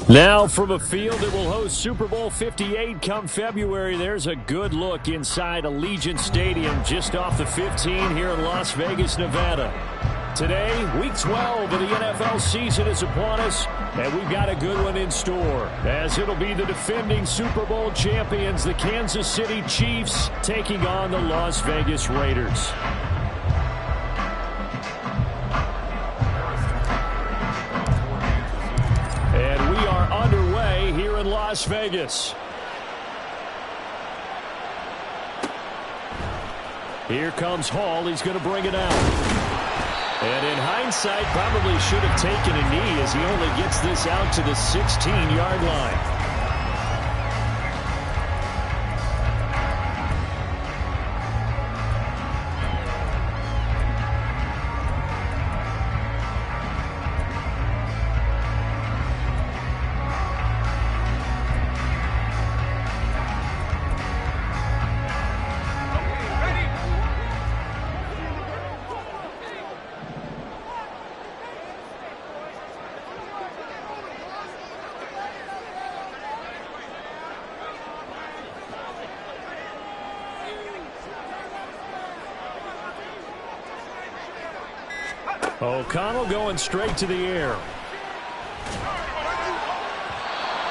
Now from a field that will host Super Bowl 58 come February, there's a good look inside Allegiant Stadium just off the 15 here in Las Vegas, Nevada. Today, Week 12 of the NFL season is upon us, and we've got a good one in store, as it'll be the defending Super Bowl champions, the Kansas City Chiefs, taking on the Las Vegas Raiders. And we are underway here in Las Vegas. Here comes Hall. He's going to bring it out. And in hindsight, probably should have taken a knee as he only gets this out to the 16-yard line. O'Connell going straight to the air.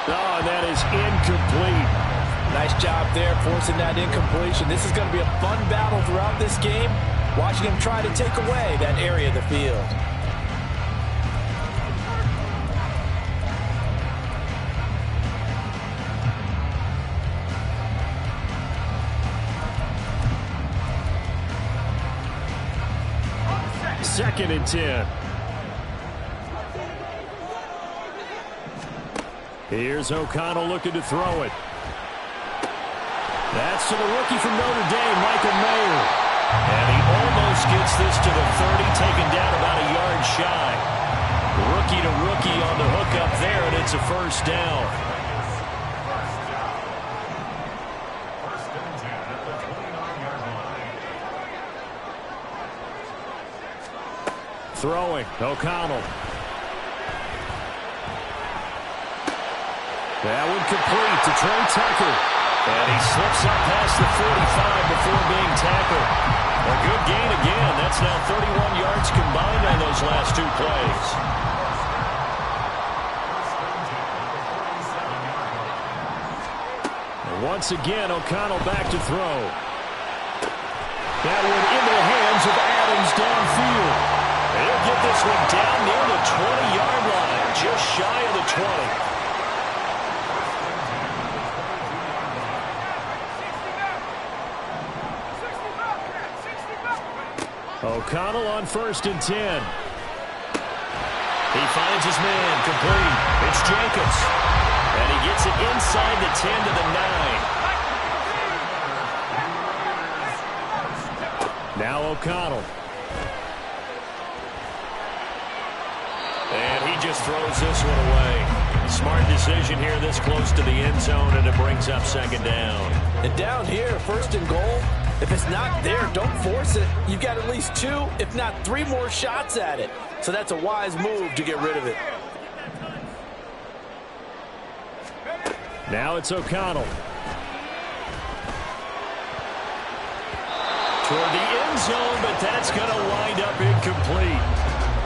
Oh, and that is incomplete. Nice job there forcing that incompletion. This is going to be a fun battle throughout this game. Watching him try to take away that area of the field. Second and 10. Here's O'Connell looking to throw it. That's to the rookie from Notre Dame, Michael Mayer. And he almost gets this to the 30, taken down about a yard shy. Rookie to rookie on the hook up there, and it's a first down. Throwing, O'Connell. That one complete to Trey Tucker. And he slips up past the 45 before being tackled. A good gain again. That's now 31 yards combined on those last two plays. And once again, O'Connell back to throw. That one into the hands of Adams downfield. He'll get this one down near the 20-yard line, just shy of the 20. O'Connell on 1st and 10. He finds his man, complete. It's Jacobs. And he gets it inside the 10 to the 9. Now O'Connell. And he just throws this one away. Smart decision here this close to the end zone, and it brings up second down. And down here, first and goal, if it's not there, don't force it. You've got at least 2, if not 3 more shots at it. So that's a wise move to get rid of it. Now it's O'Connell. Toward the end zone, but that's going to wind up incomplete.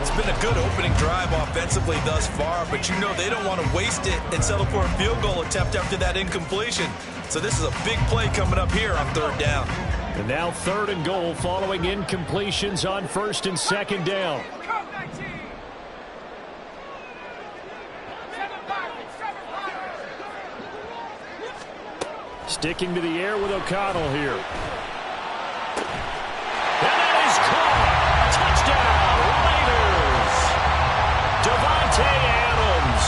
It's been a good opening drive offensively thus far, but you know they don't want to waste it and settle for a field goal attempt after that incompletion. So this is a big play coming up here on third down. And now third and goal following incompletions on first and second down. Sticking to the air with O'Connell here. And that is caught. Touchdown, Raiders. Davante Adams,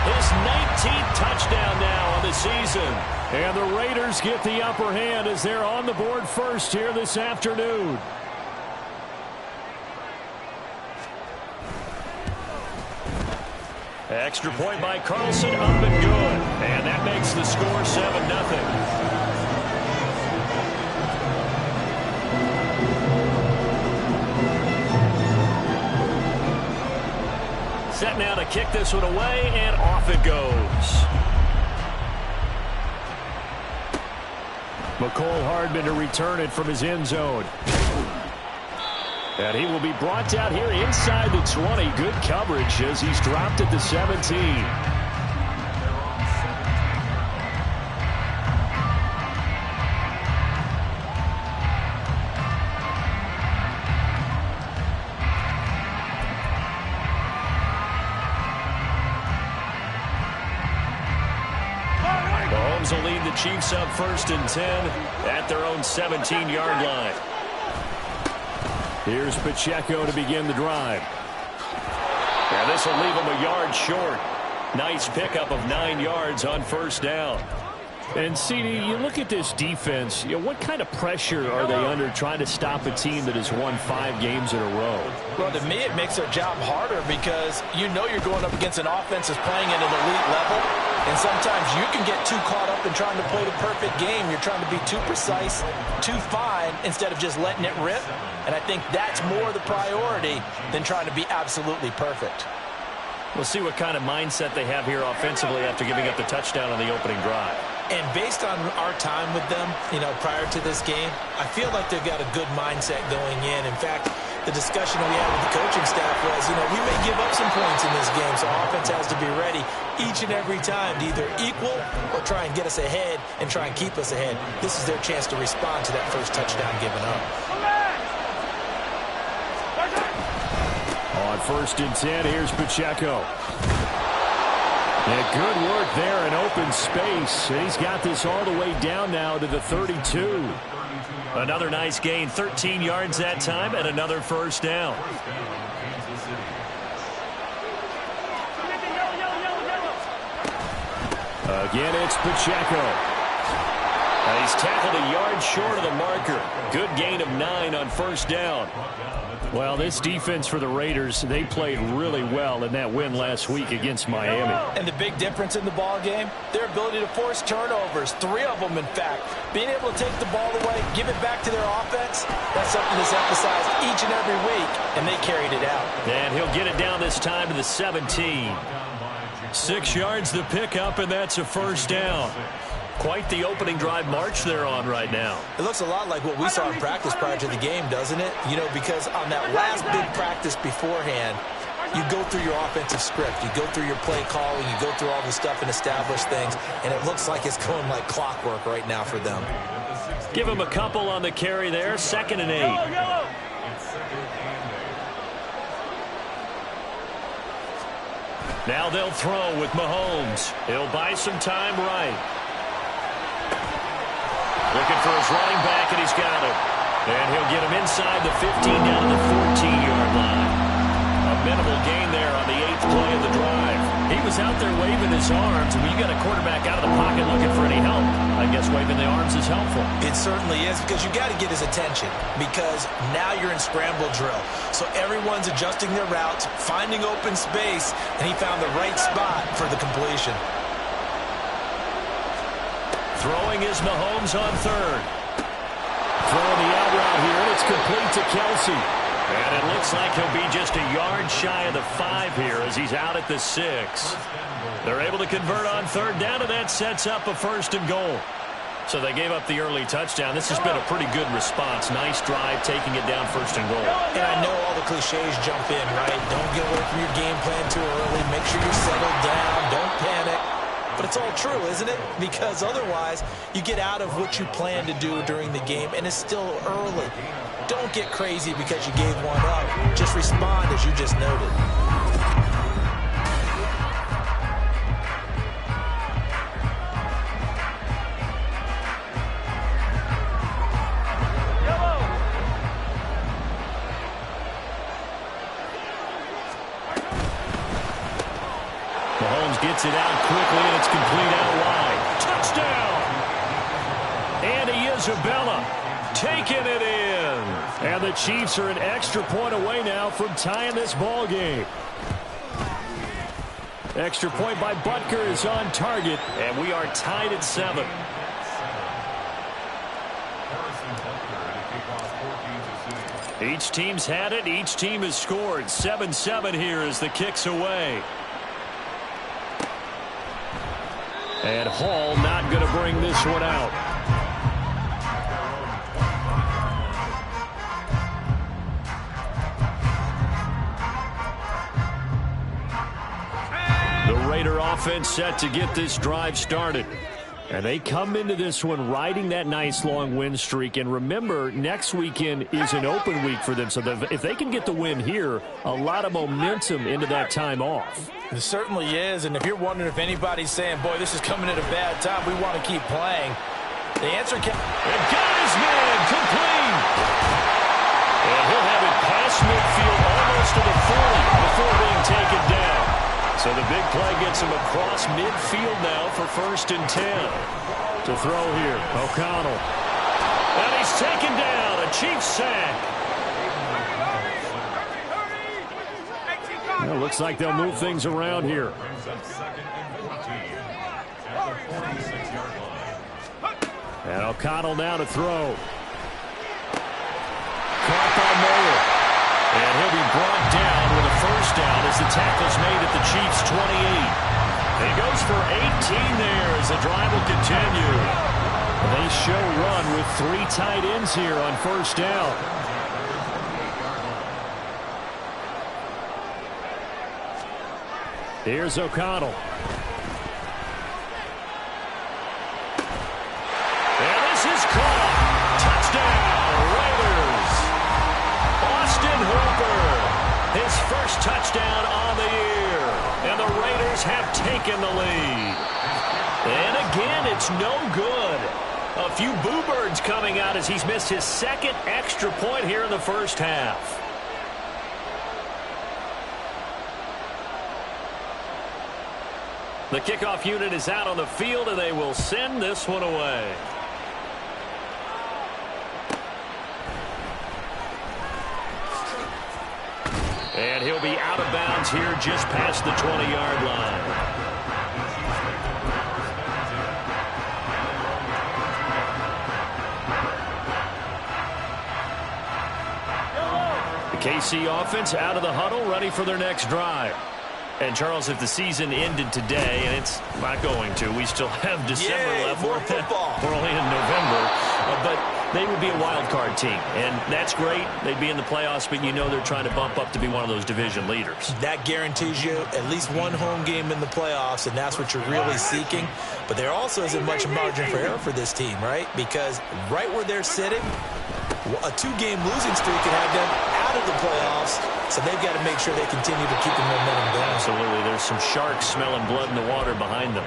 his 19th touchdown now on the season. And the Raiders get the upper hand as they're on the board first here this afternoon. Extra point by Carlson, up and good. And that makes the score 7-0. Set now to kick this one away, and off it goes. McCole Hardman to return it from his end zone. And he will be brought down here inside the 20. Good coverage as he's dropped at the 17. Mahomes will lead the Chiefs up first and 10 at their own 17-yard line. Here's Pacheco to begin the drive. And this will leave him a yard short. Nice pickup of 9 yards on first down. And, CD, you look at this defense, what kind of pressure are they under trying to stop a team that has won 5 games in a row? Well, to me, it makes their job harder because you know you're going up against an offense that's playing at an elite level. And sometimes you can get too caught up in trying to play the perfect game. You're trying to be too precise, too fine, instead of just letting it rip. And I think that's more the priority than trying to be absolutely perfect. We'll see what kind of mindset they have here offensively after giving up the touchdown on the opening drive. And based on our time with them, prior to this game, I feel like they've got a good mindset going in. In fact, the discussion we had with the coaching staff was, we may give up some points in this game, so offense has to be ready each and every time to either equal or try and get us ahead and try and keep us ahead. This is their chance to respond to that first touchdown given up. On first and 10, here's Pacheco. And good work there in open space. And he's got this all the way down now to the 32. Another nice gain, 13 yards that time, and another first down. Again, it's Pacheco. And he's tackled a yard short of the marker. Good gain of 9 on first down. Well, this defense for the Raiders, they played really well in that win last week against Miami. And the big difference in the ball game, their ability to force turnovers, 3 of them, in fact. Being able to take the ball away, give it back to their offense, that's something that's emphasized each and every week, and they carried it out. And he'll get it down this time to the 17. 6 yards the pickup, and that's a first down. Quite the opening drive march they're on right now. It looks a lot like what we saw in practice prior to the game, doesn't it? Because on that last big practice beforehand, you go through your offensive script. You go through your play calling. You go through all the stuff and establish things. And it looks like it's going like clockwork right now for them. Give him a couple on the carry there. 2nd and 8. Now they'll throw with Mahomes. He'll buy some time right. Looking for his running back, and he's got him. And he'll get him inside the 15 down to the 14-yard line. A minimal gain there on the 8th play of the drive. He was out there waving his arms, and when you got a quarterback out of the pocket looking for any help, I guess waving the arms is helpful. It certainly is, because you got to get his attention, because now you're in scramble drill. So everyone's adjusting their routes, finding open space, and he found the right spot for the completion. Throwing is Mahomes on third. Throwing the out route here, and it's complete to Kelsey. And it looks like he'll be just a yard shy of the 5 here as he's out at the 6. They're able to convert on third down, and that sets up a 1st and goal. So they gave up the early touchdown. This has been a pretty good response. Nice drive, taking it down 1st and goal. And I know all the cliches jump in, right? Don't get away from your game plan too early. Make sure you're settled down. Don't panic. But it's all true, isn't it? Because otherwise, you get out of what you plan to do during the game, and it's still early. Don't get crazy because you gave one up. Just respond as you just noted. Mahomes gets it out quickly, and it's complete out wide. Touchdown! Andy Isabella taking it in. And the Chiefs are an extra point away now from tying this ball game. Extra point by Butker is on target, and we are tied at 7. Each team's had it. Each team has scored. 7-7 here as the kick's away. And Hall not going to bring this one out. The Raider offense set to get this drive started. And they come into this one riding that nice long win streak. And remember, next weekend is an open week for them. So if they can get the win here, a lot of momentum into that time off. It certainly is. And if you're wondering if anybody's saying, boy, this is coming at a bad time, we want to keep playing, the answer can... And got his man complete. And he'll have it past midfield almost to the 40 before being taken down. So the big play gets him across midfield now for 1st and 10. To throw here, O'Connell. And he's taken down, a Chiefs sack. Well, looks like they'll move things around here. And O'Connell now to throw. Caught by Moore. And he'll be brought down with a 1st down as the tackle's made at the Chiefs' 28. He goes for 18 there as the drive will continue. They show run with 3 tight ends here on 1st down. Here's O'Connell. And this is caught. Touchdown, Raiders. Austin Hooper, his 1st touchdown on the year. And the Raiders have taken the lead. And again, it's no good. A few boo birds coming out as he's missed his 2nd extra point here in the 1st half. The kickoff unit is out on the field, and they will send this one away. And he'll be out of bounds here just past the 20-yard line. The KC offense out of the huddle, ready for their next drive. And, Charles, if the season ended today, and it's not going to, we still have December left. More football. We're only in November. But they would be a wild card team, and that's great. They'd be in the playoffs, but you know they're trying to bump up to be one of those division leaders. That guarantees you at least one home game in the playoffs, and that's what you're really seeking. But there also isn't much margin for error for this team, right? Because right where they're sitting, a 2-game losing streak could have them out of the playoffs, so they've got to make sure they continue to keep the momentum going. Absolutely. There's some sharks smelling blood in the water behind them.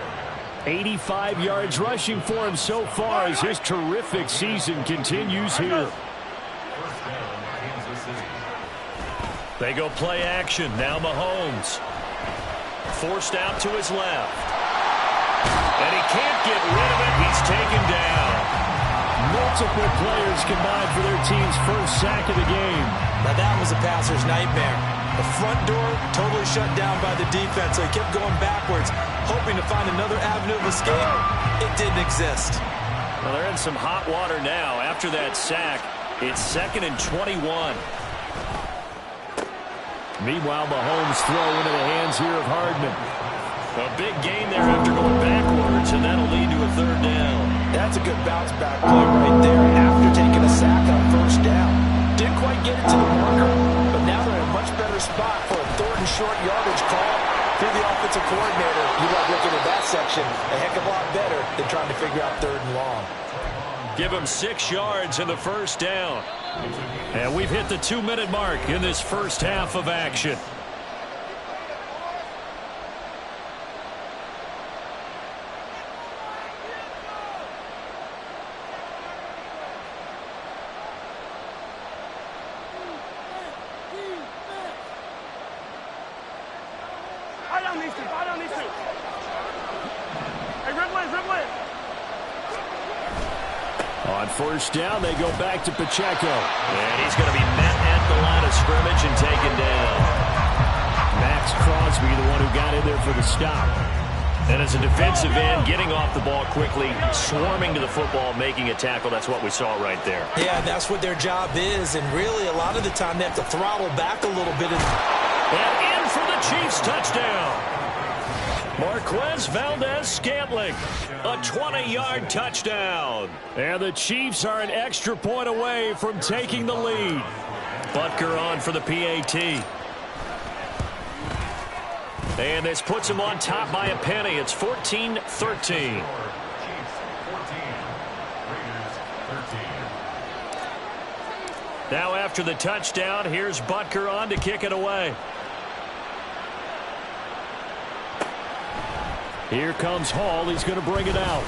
85 yards rushing for him so far as his terrific season continues here. They go play action. Now Mahomes. Forced out to his left. And he can't get rid of it. He's taken down. Multiple players combined for their team's first sack of the game. Now that was a passer's nightmare. The front door totally shut down by the defense, so he kept going backwards, hoping to find another avenue of escape. It didn't exist. Well, they're in some hot water now. After that sack, it's 2nd and 21. Meanwhile, Mahomes throw into the hands here of Hardman. A big gain there after going backwards, and that'll lead to a 3rd down. That's a good bounce back play right there after taking a sack on 1st down. Didn't quite get it to the marker, but now they're in a much better spot for a 3rd and short yardage call through the offensive coordinator. You like looking at that section a heck of a lot better than trying to figure out 3rd and long. Give him 6 yards in the 1st down. And we've hit the 2-minute mark in this first half of action. On 1st down, they go back to Pacheco. And he's going to be met at the line of scrimmage and taken down. Max Crosby, the one who got in there for the stop. And as a defensive end, getting off the ball quickly, swarming to the football, making a tackle. That's what we saw right there. Yeah, that's what their job is. And really, a lot of the time, they have to throttle back a little bit. And in for the Chiefs touchdown. Marquez Valdez-Scantling, a 20-yard touchdown. And the Chiefs are an extra point away from taking the lead. Butker on for the PAT. And this puts him on top by a penny. It's 14-13. Now after the touchdown, here's Butker on to kick it away. Here comes Hall. He's going to bring it out.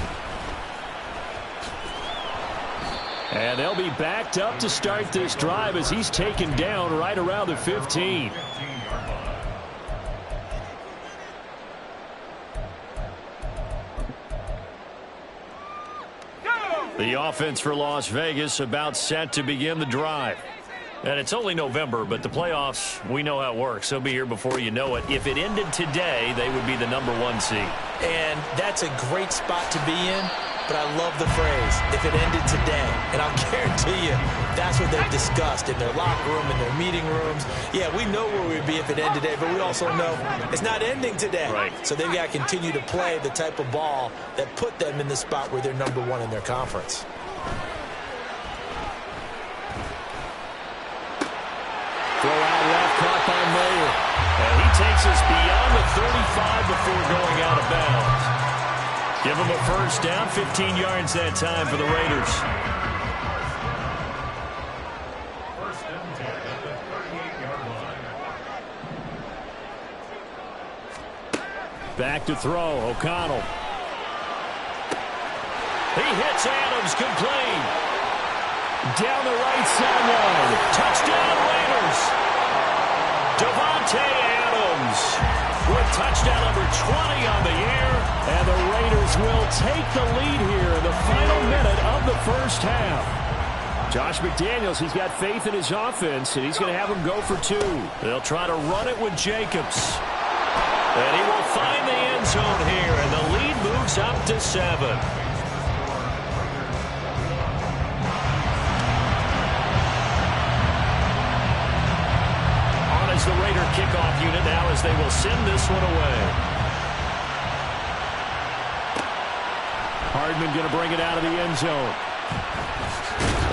And they'll be backed up to start this drive as he's taken down right around the 15. The offense for Las Vegas about set to begin the drive. And it's only November, but the playoffs, we know how it works. They'll be here before you know it. If it ended today, they would be the #1 seed. And that's a great spot to be in, but I love the phrase, if it ended today. And I'll guarantee you, that's what they've discussed in their locker room, in their meeting rooms. Yeah, we know where we'd be if it ended today, but we also know it's not ending today. Right. So they've got to continue to play the type of ball that put them in the spot where they're #1 in their conference. Throw out left, caught by Mayer. And he takes us beyond the 35 before going out of bounds. Give him a 1st down, 15 yards that time for the Raiders. Back to throw, O'Connell. He hits Adams, complete. Down the right sideline. Touchdown, Raiders. Davante Adams with touchdown number 20 on the year. And the Raiders will take the lead here in the final minute of the first half. Josh McDaniels, he's got faith in his offense, and he's going to have them go for 2. They'll try to run it with Jacobs. And he will find the end zone here, and the lead moves up to 7. The Raider kickoff unit now as they will send this one away. Hardman going to bring it out of the end zone.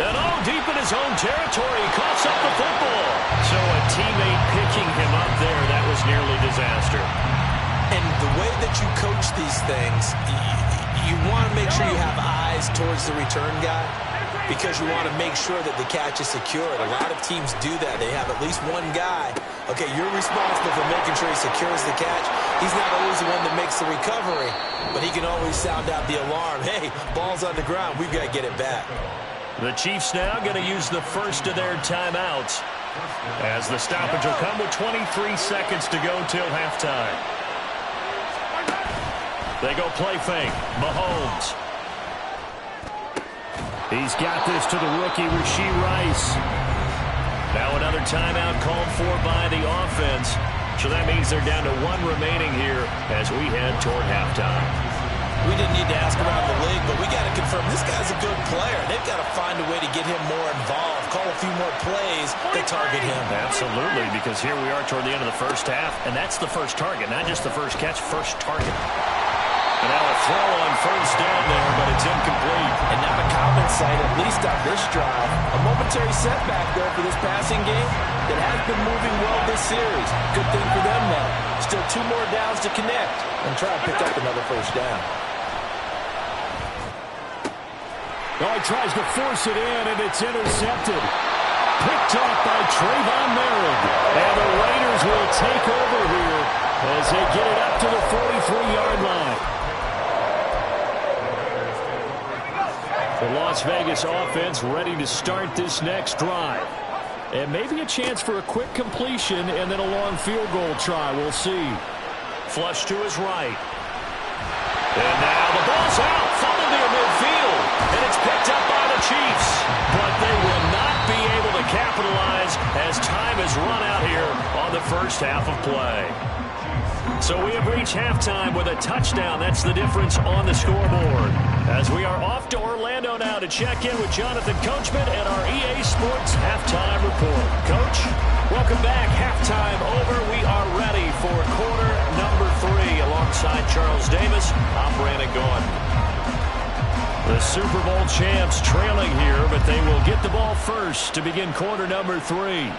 And deep in his own territory, he coughs up the football. So a teammate picking him up there, that was nearly disaster. And the way that you coach these things, you want to make sure you have eyes towards the return guy, because you want to make sure that the catch is secured. A lot of teams do that. They have at least one guy. Okay, you're responsible for making sure he secures the catch. He's not always the one that makes the recovery, but he can always sound out the alarm. Hey, ball's on the ground. We've got to get it back. The Chiefs now going to use the first of their timeouts As the stoppage will come with 23 seconds to go till halftime. They go play fake. Mahomes. He's got this to the rookie, Rashee Rice. Now another timeout called for by the offense. So that means they're down to one remaining here as we head toward halftime. We didn't need to ask around the league, but we got to confirm this guy's a good player. They've got to find a way to get him more involved, call a few more plays that target him. Absolutely, because here we are toward the end of the first half, and that's the first target, not just the first catch, first target. And now a throw on first down there, but it's incomplete. And not a common sight, at least on this drive. A momentary setback, though, for this passing game that has been moving well this series. Good thing for them now. Still 2 more downs to connect and try to pick up another first down. Oh, he tries to force it in, and it's intercepted. Picked off by Trayvon Merritt. And the Raiders will take over here as they get it up to the 43-yard line. The Las Vegas offense ready to start this next drive. And maybe a chance for a quick completion and then a long field goal try. We'll see. Flush to his right. And now the ball's out. Fumbled near midfield. And it's picked up by the Chiefs. But they will not be able to capitalize as time has run out here on the first half of play. So we have reached halftime with a touchdown. That's the difference on the scoreboard. As we are off to Orlando now to check in with Jonathan Coachman and our EA Sports Halftime Report. Coach, welcome back. Halftime over. We are ready for quarter number 3 alongside Charles Davis. I'm Brandon Gaudin. The Super Bowl champs trailing here, but they will get the ball first to begin quarter number 3.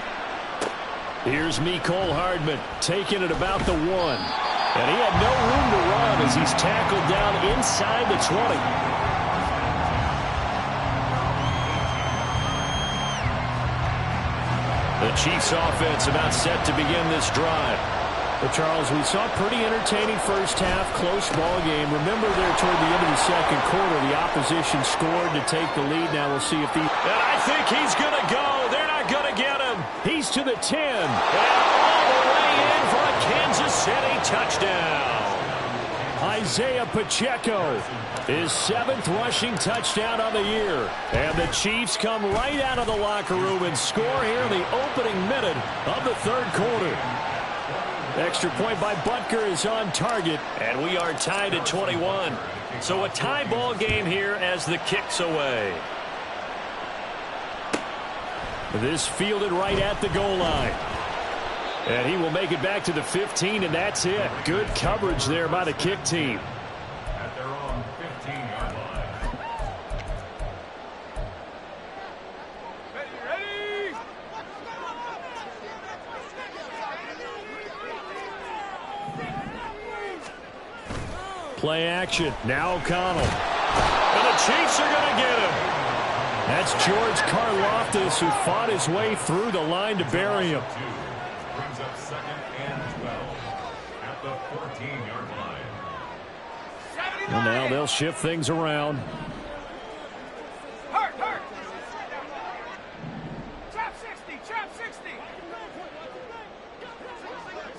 Here's Mecole Hardman taking it about the 1. And he had no room to run as he's tackled down inside the 20. The Chiefs offense about set to begin this drive. But Charles, we saw a pretty entertaining first half, close ball game. Remember there toward the end of the second quarter, the opposition scored to take the lead. Now we'll see if the... And I think he's going to go. They're not going to get him. He's to the 10. And all the way in for a Kansas City touchdown. Isaiah Pacheco, his 7th rushing touchdown on the year. And the Chiefs come right out of the locker room and score here in the opening minute of the third quarter. Extra point by Butker is on target, and we are tied at 21. So a tie ball game here as the kick's away. This fielded right at the goal line. And he will make it back to the 15, and that's it. Good coverage there by the kick team. At their own 15-yard line. Ready? Play action. Now O'Connell. And the Chiefs are going to get him. That's George Karlaftis, who fought his way through the line to bury him. Brings up 2nd and 12 at the 14-yard line. And now they'll shift things around. Hurt. Trap 60.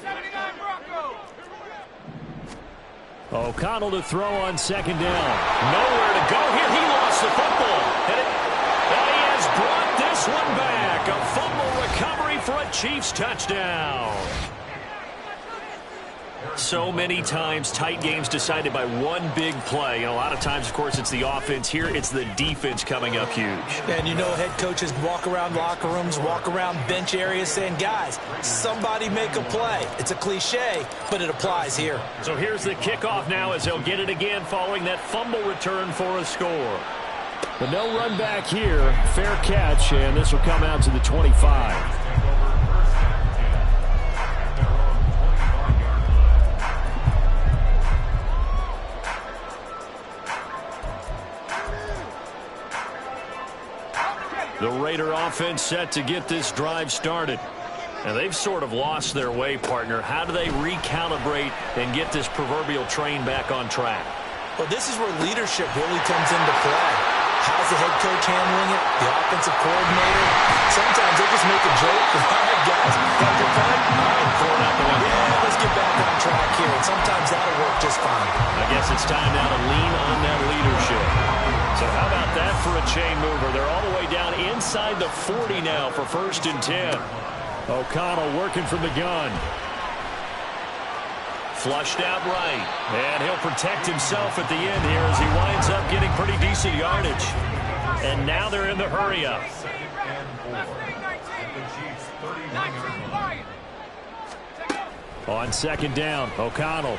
79 Broncos. O'Connell to throw on 2nd down. Nowhere to go here. He lost the football. And he has brought this one back. A fumble recovery for a Chiefs touchdown. So many times tight games decided by one big play. And a lot of times, of course, it's the offense. Here, it's the defense coming up huge. And you know head coaches walk around locker rooms, walk around bench areas saying, guys, somebody make a play. It's a cliche, but it applies here. So here's the kickoff now as they'll get it again following that fumble return for a score. But no run back here. Fair catch, and this will come out to the 25. The Raider offense set to get this drive started. And they've sort of lost their way, partner. How do they recalibrate and get this proverbial train back on track? Well, this is where leadership really comes into play. How's the head coach handling it? The offensive coordinator? Sometimes they just make a joke. All right, guys, got your punt? All right, throw it out the window. Yeah, let's get back on track here. And sometimes that'll work just fine. I guess it's time now to lean on that leadership. So how about that for a chain mover? They're all the way down inside the 40 now for 1st and 10. O'Connell working from the gun. Flushed out right. And he'll protect himself at the end here as he winds up getting pretty decent yardage. And now they're in the hurry-up. On 2nd down, O'Connell.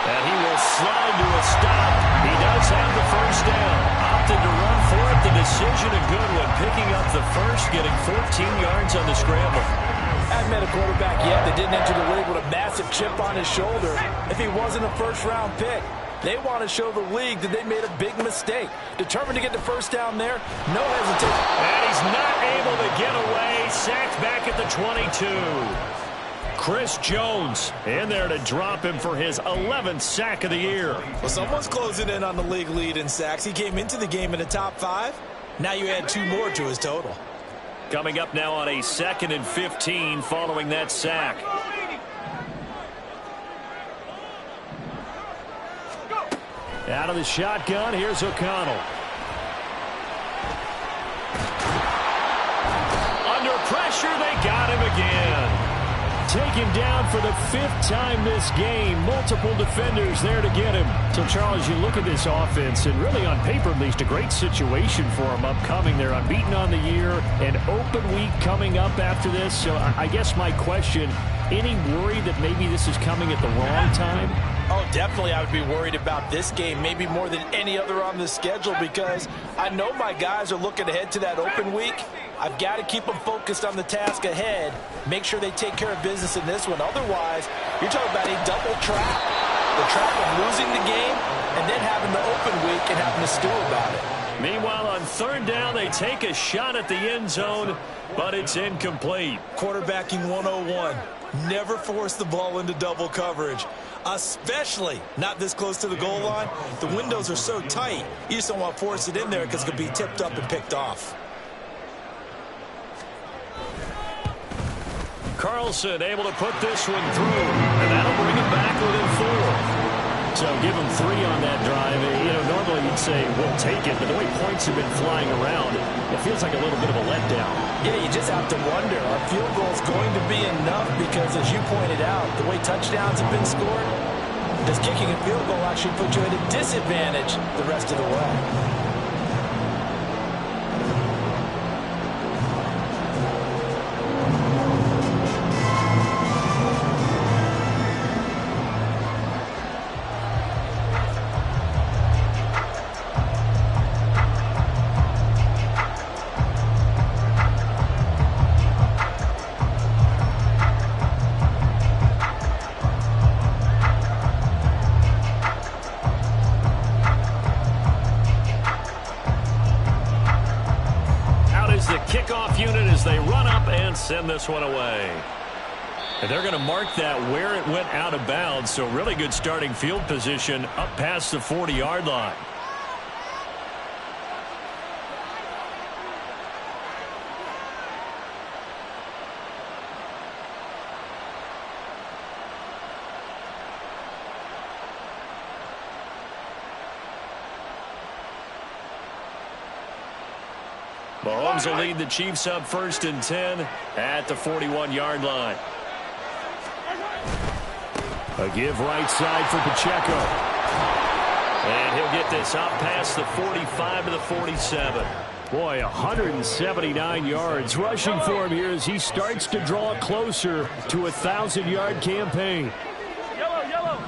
And he will slide to a stop. He does have the 1st down. Opted to run for it. The decision a good one. Picking up the 1st, getting 14 yards on the scramble. I haven't met a quarterback yet that didn't enter the league with a massive chip on his shoulder if he wasn't a first-round pick. They want to show the league that they made a big mistake. Determined to get the 1st down there, no hesitation. And he's not able to get away. Sacked back at the 22. Chris Jones in there to drop him for his 11th sack of the year. Well, someone's closing in on the league lead in sacks. He came into the game in the top 5. Now you add 2 more to his total. Coming up now on a 2nd and 15 following that sack. Out of the shotgun, here's O'Connell. Under pressure, they got him again. Taken down for the 5th time this game. Multiple defenders there to get him. So, Charles, you look at this offense, and really on paper at least, a great situation for them upcoming. They're unbeaten on the year, an open week coming up after this. So I guess my question, any worry that maybe this is coming at the wrong time? Oh, definitely I would be worried about this game, maybe more than any other on the schedule, because I know my guys are looking ahead to that open week. I've got to keep them focused on the task ahead, make sure they take care of business in this one. Otherwise, you're talking about a double trap. The trap of losing the game and then having the open week and having to stew about it. Meanwhile, on 3rd down, they take a shot at the end zone, but it's incomplete. Quarterbacking 101. Never force the ball into double coverage, especially not this close to the goal line. The windows are so tight, you just don't want to force it in there because it could be tipped up and picked off. Carlson able to put this one through, and that'll bring him back within 4. So give him 3 on that drive. You know, normally you'd say, we'll take it, but the way points have been flying around, it feels like a little bit of a letdown. Yeah, you just have to wonder, are field goals going to be enough? Because as you pointed out, the way touchdowns have been scored, does kicking a field goal actually put you at a disadvantage the rest of the way? Send this one away. And they're going to mark that where it went out of bounds, so really good starting field position up past the 40-yard line. Mahomes will lead the Chiefs up 1st and 10 at the 41-yard line. A give right side for Pacheco. And he'll get this up past the 45 to the 47. Boy, 179 yards rushing for him here as he starts to draw closer to a 1,000-yard campaign. Yellow.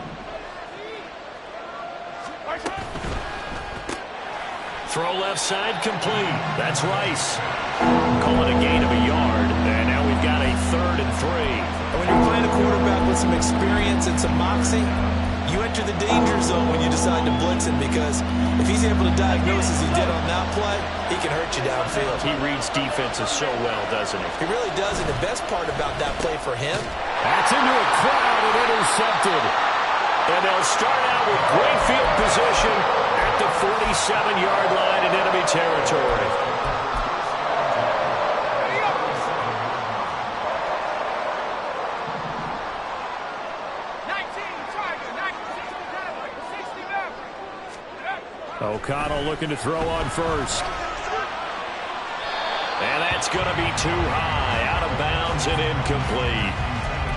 Throw left side complete. That's Rice. Call it a gain of a yard. And now we've got a 3rd and 3. And when you're playing a quarterback with some experience and some moxie, you enter the danger zone when you decide to blitz him, because if he's able to diagnose as he did on that play, he can hurt you downfield. He reads defenses so well, doesn't he? He really does, and the best part about that play for him. That's into a crowd and intercepted. And they'll start out with great field position at the 47-yard line in enemy territory. O'Connell looking to throw on first. And that's going to be too high, out of bounds and incomplete.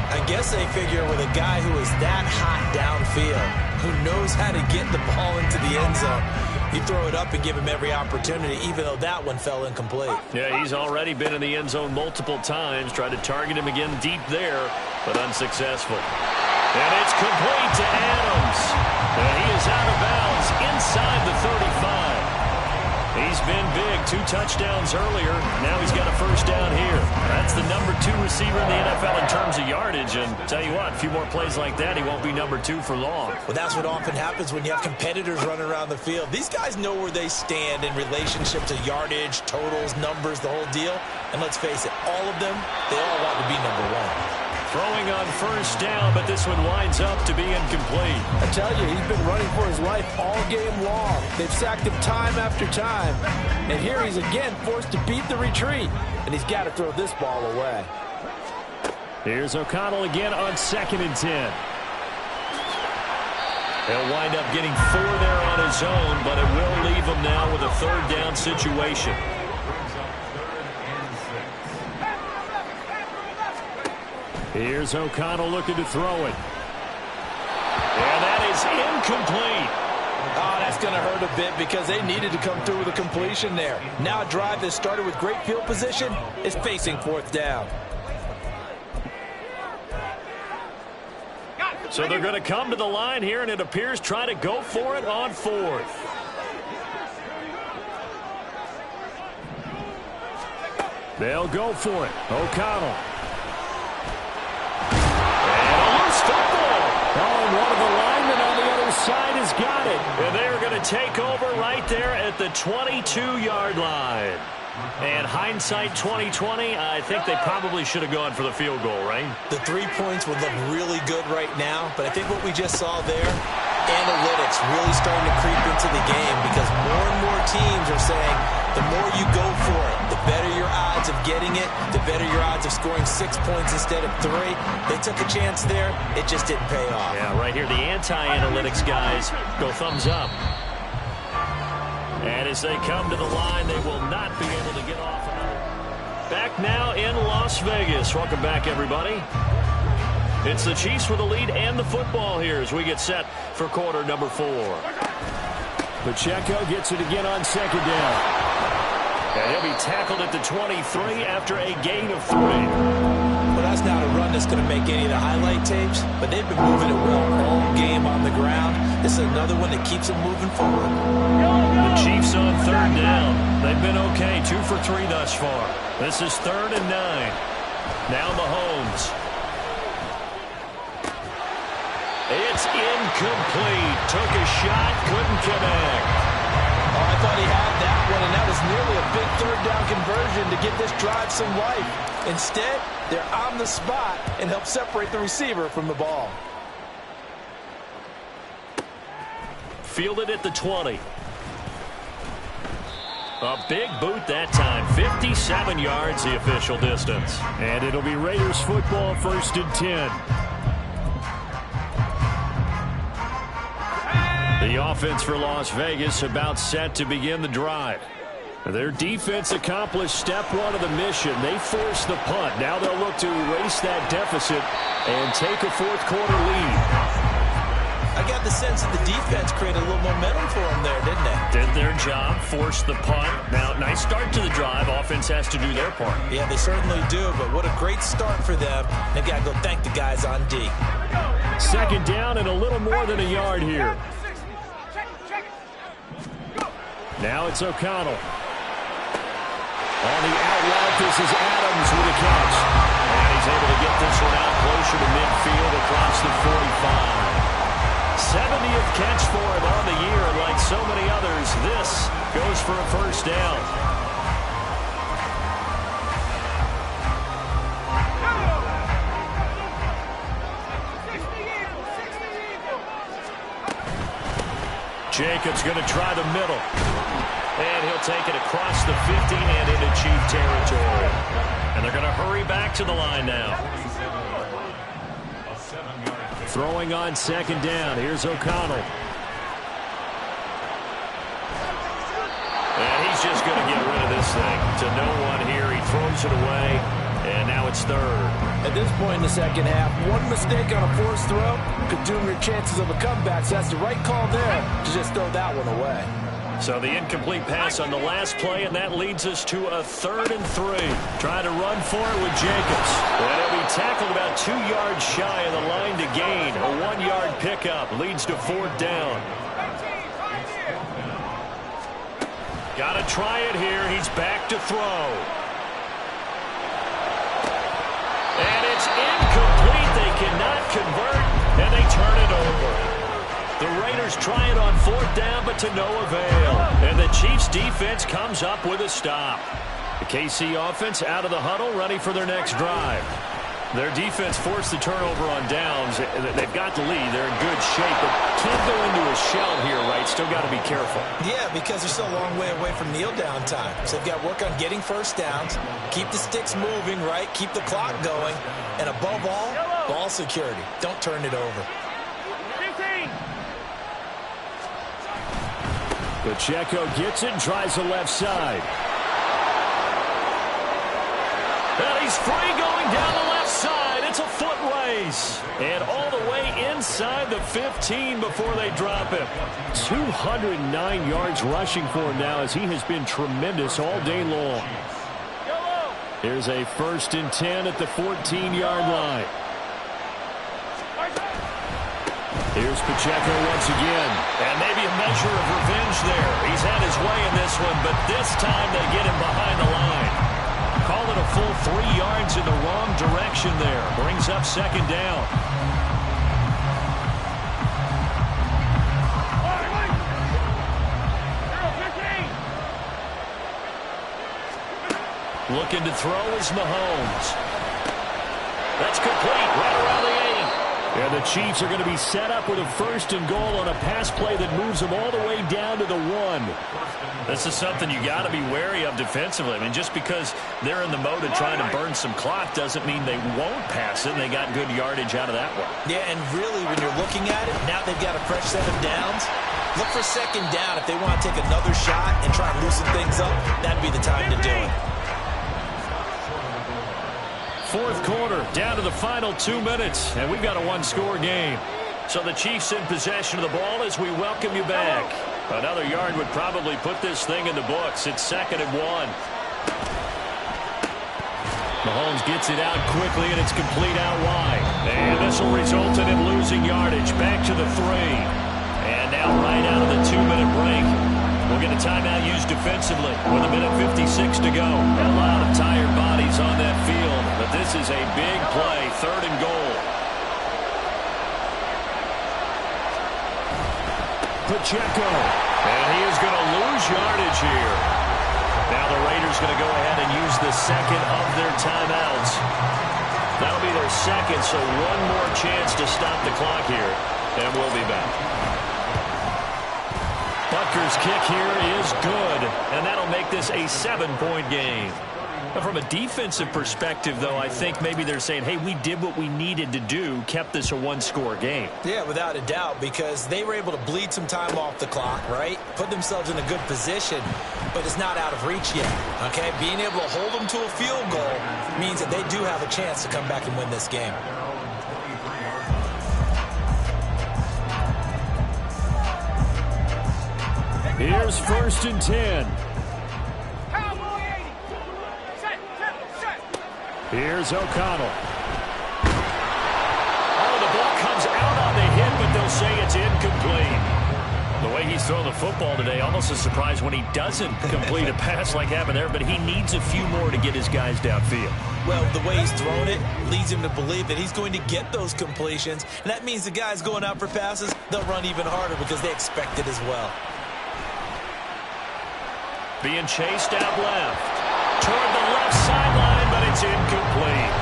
I guess they figure with a guy who is that hot downfield, who knows how to get the ball into the end zone, you throw it up and give him every opportunity, even though that one fell incomplete. Yeah, he's already been in the end zone multiple times, tried to target him again deep there, but unsuccessful. And it's complete to Adams. And he is out of bounds inside the 35. He's been big, 2 touchdowns earlier. Now he's got a first down here. That's the number 2 receiver in the NFL in terms of yardage. And tell you what, a few more plays like that, he won't be number 2 for long. Well, that's what often happens when you have competitors running around the field. These guys know where they stand in relationship to yardage, totals, numbers, the whole deal. And let's face it, all of them, they all want to be number 1. Throwing on first down, but this one winds up to be incomplete. I tell you, he's been running for his life all game long. They've sacked him time after time. And here he's again forced to beat the retreat. And he's got to throw this ball away. Here's O'Connell again on 2nd and 10. He'll wind up getting 4 there on his own, but it will leave him now with a 3rd down situation. Here's O'Connell looking to throw it. And that is incomplete. Oh, that's going to hurt a bit because they needed to come through with a completion there. Now a drive that started with great field position is facing 4th down. So they're going to come to the line here, and it appears try to go for it on 4th. They'll go for it. O'Connell. One of the linemen on the other side has got it. And they're going to take over right there at the 22-yard line. And hindsight 2020, I think they probably should have gone for the field goal, right? The 3 points would look really good right now, but I think what we just saw there, analytics really starting to creep into the game because more and more teams are saying the more you go for it, the better your odds of getting it, the better your odds of scoring 6 points instead of 3. They took a chance there. It just didn't pay off. Yeah, right here, the anti-analytics guys go thumbs up. And as they come to the line, they will not be able to get off another. Back now in Las Vegas. Welcome back, everybody. It's the Chiefs with the lead and the football here as we get set for quarter number 4. Pacheco gets it again on 2nd down. And he'll be tackled at the 23 after a gain of 3. Well, that's not a run that's going to make any of the highlight tapes, but they've been moving it well all game on the ground. This is another one that keeps them moving forward. The Chiefs on 3rd down. They've been okay, 2 for 3 thus far. This is 3rd and 9. Now Mahomes. It's incomplete. Took a shot, couldn't connect. Oh, I thought he had that one, and that was nearly a big 3rd down conversion to give this drive some life. Instead, they're on the spot and help separate the receiver from the ball. Fielded at the 20. A big boot that time. 57 yards the official distance. And it'll be Raiders football, 1st and 10. The offense for Las Vegas about set to begin the drive. Their defense accomplished step 1 of the mission. They forced the punt. Now they'll look to erase that deficit and take a 4th quarter lead. I got the sense that the defense created a little momentum for them there, didn't they? Did their job, forced the punt. Now, nice start to the drive. Offense has to do their part. Yeah, they certainly do, but what a great start for them. They've got to go thank the guys on D. 2nd down and a little more than a yard here. Now it's O'Connell. On the out route, this is Adams with a catch. And he's able to get this one out closer to midfield across the 45. 70th catch for him on the year, and like so many others, this goes for a first down. Jacobs going to try the middle. And he'll take it across the 50 and into Chief territory. And they're going to hurry back to the line now. Throwing on second down. Here's O'Connell. And he's just going to get rid of this thing to no one here. He throws it away, and now it's third. At this point in the second half, one mistake on a forced throw could doom your chances of a comeback. So that's the right call there to just throw that one away. So the incomplete pass on the last play, and that leads us to a 3rd and 3. Trying to run for it with Jacobs. And he'll be tackled about 2 yards shy of the line to gain. A 1-yard pickup leads to 4th down. Got to try it here. He's back to throw. And it's incomplete. They cannot convert, and they turn it over. The Raiders try it on 4th down, but to no avail. And the Chiefs' defense comes up with a stop. The KC offense out of the huddle, ready for their next drive. Their defense forced the turnover on downs. They've got the lead. They're in good shape, but can't go into a shell here, right? Still got to be careful. Yeah, because they're still a long way away from kneel down time. So they've got to work on getting first downs, keep the sticks moving, right? Keep the clock going. And above all, ball security. Don't turn it over. Pacheco gets it and tries the left side. And he's free going down the left side. It's a foot race. And all the way inside the 15 before they drop him. 209 yards rushing for him now as he has been tremendous all day long. Here's a 1st and 10 at the 14-yard line. Here's Pacheco once again. And maybe a measure of revenge there. He's had his way in this one, but this time they get him behind the line. Call it a full 3 yards in the wrong direction there. Brings up 2nd down. Looking to throw is Mahomes. That's complete right around the 8. And the Chiefs are going to be set up with a 1st and goal on a pass play that moves them all the way down to the 1. This is something you got to be wary of defensively. I mean, just because they're in the mode of trying to burn some clock doesn't mean they won't pass it. They got good yardage out of that one. Yeah, and really, when you're looking at it, now they've got a fresh set of downs. Look for 2nd down. If they want to take another shot and try and loosen things up, that'd be the time to do it. 4th quarter, down to the final 2 minutes, and we've got a 1-score game. So the Chiefs in possession of the ball as we welcome you back. Another yard would probably put this thing in the books. It's 2nd and 1. Mahomes gets it out quickly, and it's complete out wide. And this will result in him losing yardage. Back to the 3. And now right out of the 2-minute break, we'll get a timeout used defensively with 1:56 to go. A lot of tired bodies on that field, but this is a big play, 3rd and goal. Pacheco, and he is going to lose yardage here. Now the Raiders going to go ahead and use the 2nd of their timeouts. That'll be their 2nd, so one more chance to stop the clock here, and we'll be back. Butker's kick here is good, and that'll make this a 7-point game. From a defensive perspective, though, I think maybe they're saying, hey, we did what we needed to do, kept this a 1-score game. Yeah, without a doubt, because they were able to bleed some time off the clock, right? Put themselves in a good position, but it's not out of reach yet, okay? Being able to hold them to a field goal means that they do have a chance to come back and win this game. Here's 1st and 10. Here's O'Connell. Oh, the ball comes out on the hit, but they'll say it's incomplete. The way he's throwing the football today, almost a surprise when he doesn't complete a pass like happened there, but he needs a few more to get his guys downfield. Well, the way he's thrown it leads him to believe that he's going to get those completions, and that means the guys going out for passes, they'll run even harder because they expect it as well. Being chased out left. Toward the left sideline, but it's incomplete.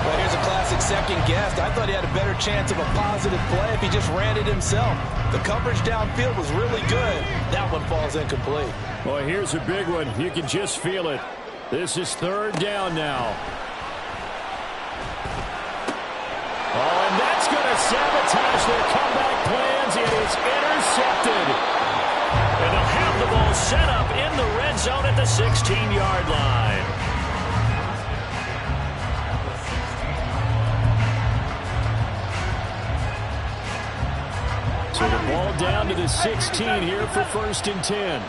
Well, here's a classic second guess. last, I thought he had a better chance of a positive play if he just ran it himself. The coverage downfield was really good. That one falls incomplete. Well, here's a big one. You can just feel it. This is third down now. Oh, and that's going to sabotage their comeback plans. It is intercepted. And they'll have the ball set up in the red zone at the 16-yard line. So the ball down to the 16 here for 1st and 10.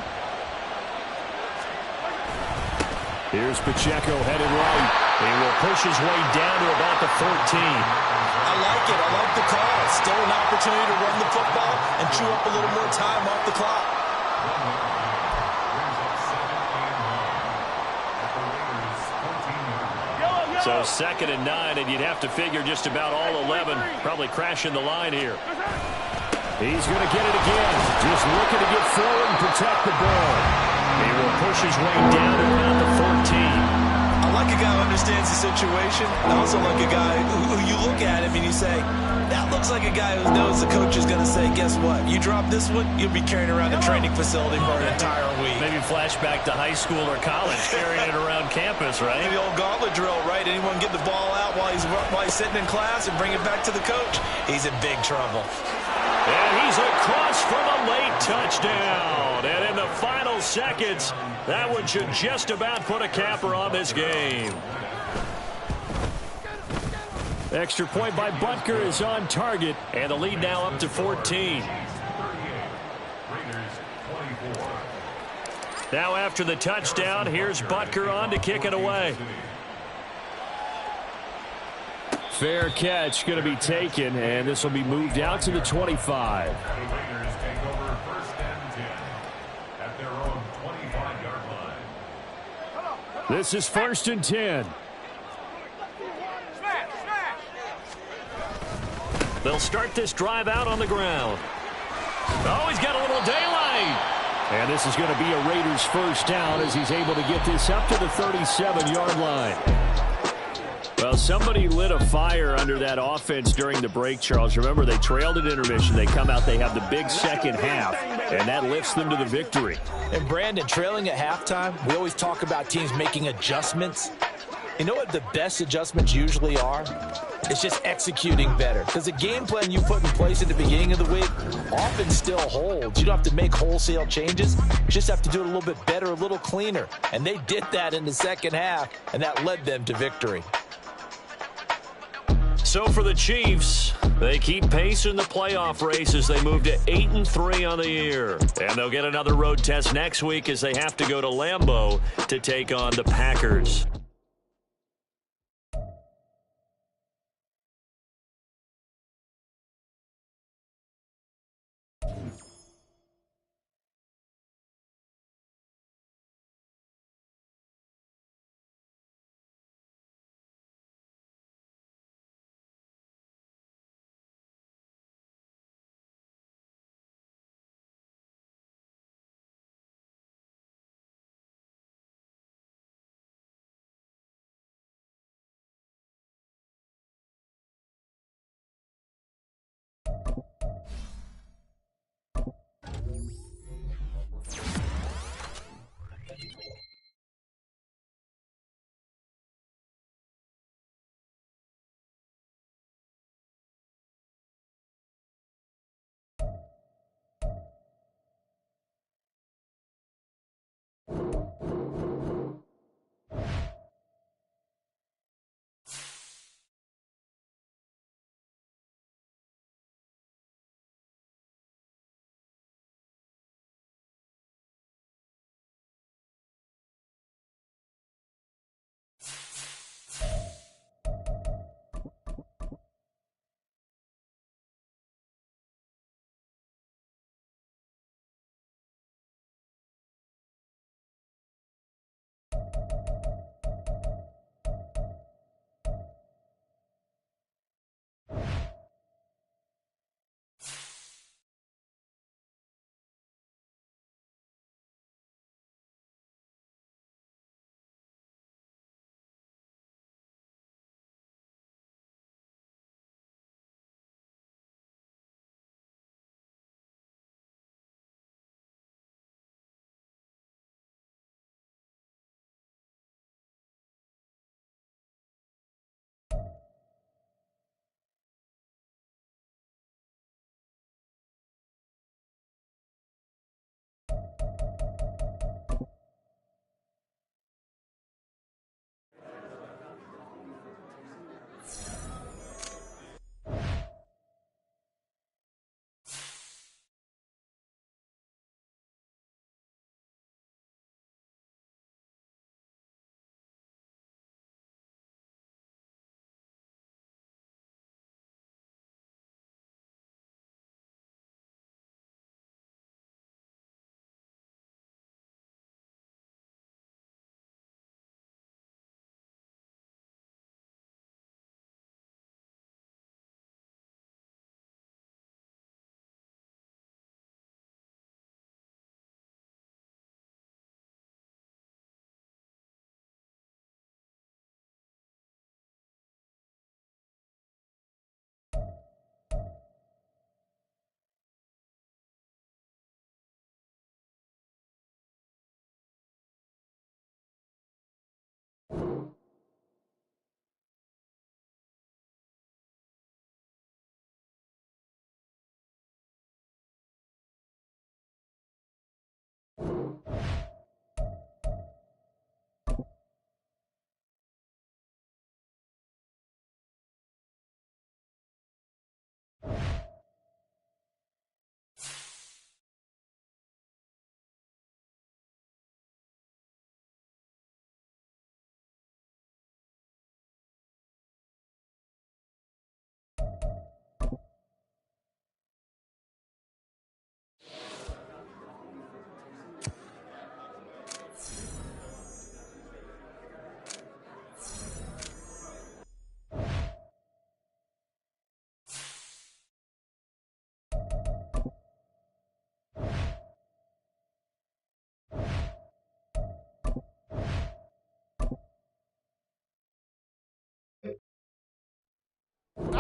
Here's Pacheco headed right. He will push his way down to about the 14. I like it. I like the call. Still an opportunity to run the football and chew up a little more time off the clock. So 2nd and 9, and you'd have to figure just about all 11 probably crashing the line here. He's going to get it again. Just looking to get forward and protect the ball. He will push his way down to about the 14. I like a guy who understands the situation. I also like a guy who you look at him and you say, that looks like a guy who knows the coach is going to say, guess what? You drop this one, you'll be carrying around a training facility for an entire week. Maybe flashback to high school or college, carrying it around campus, right? The old gauntlet drill, right? Anyone get the ball out while he's sitting in class and bring it back to the coach? He's in big trouble. And he's across for the late touchdown. And in the final seconds, that one should just about put a capper on this game. Extra point by Butker is on target, and the lead now up to 14. Now after the touchdown, here's Butker on to kick it away. Fair catch going to be taken, and this will be moved out to the 25. This is 1st and 10. They'll start this drive out on the ground. Oh, he's got a little daylight. And this is going to be a Raiders first down as he's able to get this up to the 37-yard line. Well, somebody lit a fire under that offense during the break, Charles. Remember, they trailed at intermission. They come out, they have the big second half, and that lifts them to the victory. And, Brandon, trailing at halftime, we always talk about teams making adjustments. You know what the best adjustments usually are? It's just executing better. Because the game plan you put in place at the beginning of the week often still holds. You don't have to make wholesale changes. You just have to do it a little bit better, a little cleaner. And they did that in the second half, and that led them to victory. So for the Chiefs, they keep pace in the playoff race as they move to 8-3 on the year. And they'll get another road test next week as they have to go to Lambeau to take on the Packers.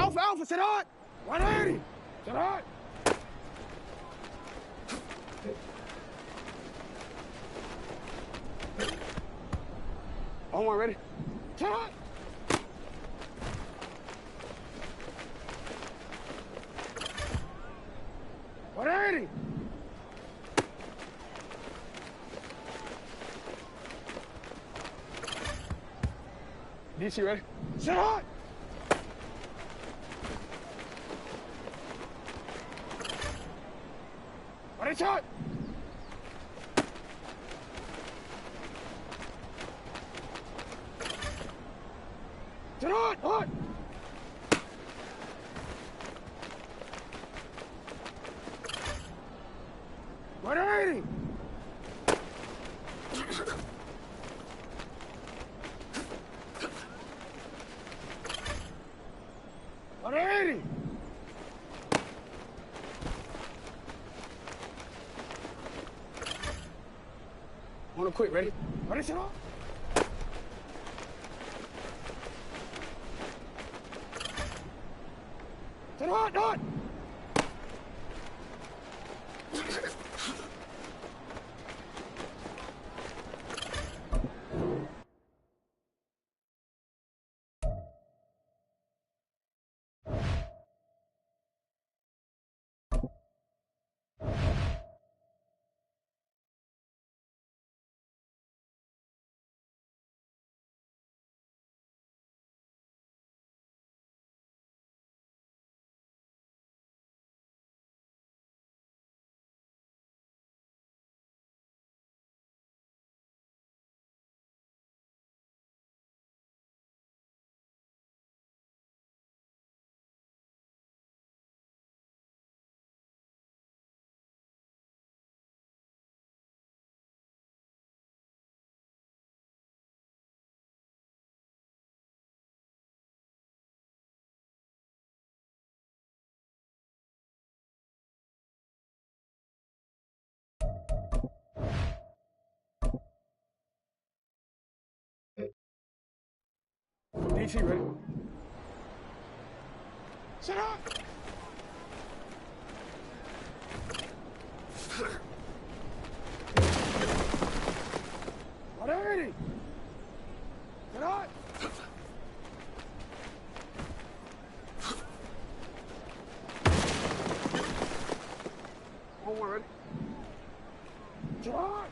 Alpha, Alpha, sit hard. 180. Sit hard. On one, ready? Sit hard. What 80? DC ready? Sit hard. Ready, shot. Sit hard, hard. What 80? What 80? Want to quit, ready? Ready, sit off. Sit hard, hard. DC ready? Sit up! What 80? Sit up! One more, ready? Sit up!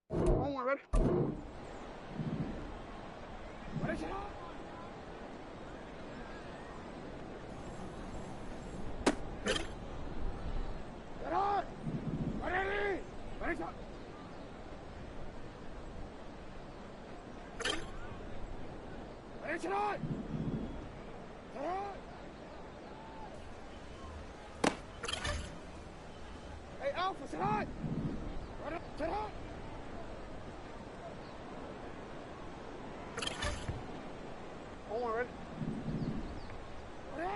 One more, ready? Ready, sit up! Sit up! Ready? Ready, shot! Ready, sit up! Sit up! Hey, Alpha, sit up! Ready, sit up! One more, ready? Ready?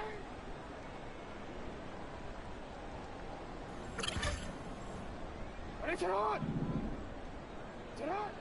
Ready, sit up! Sit up!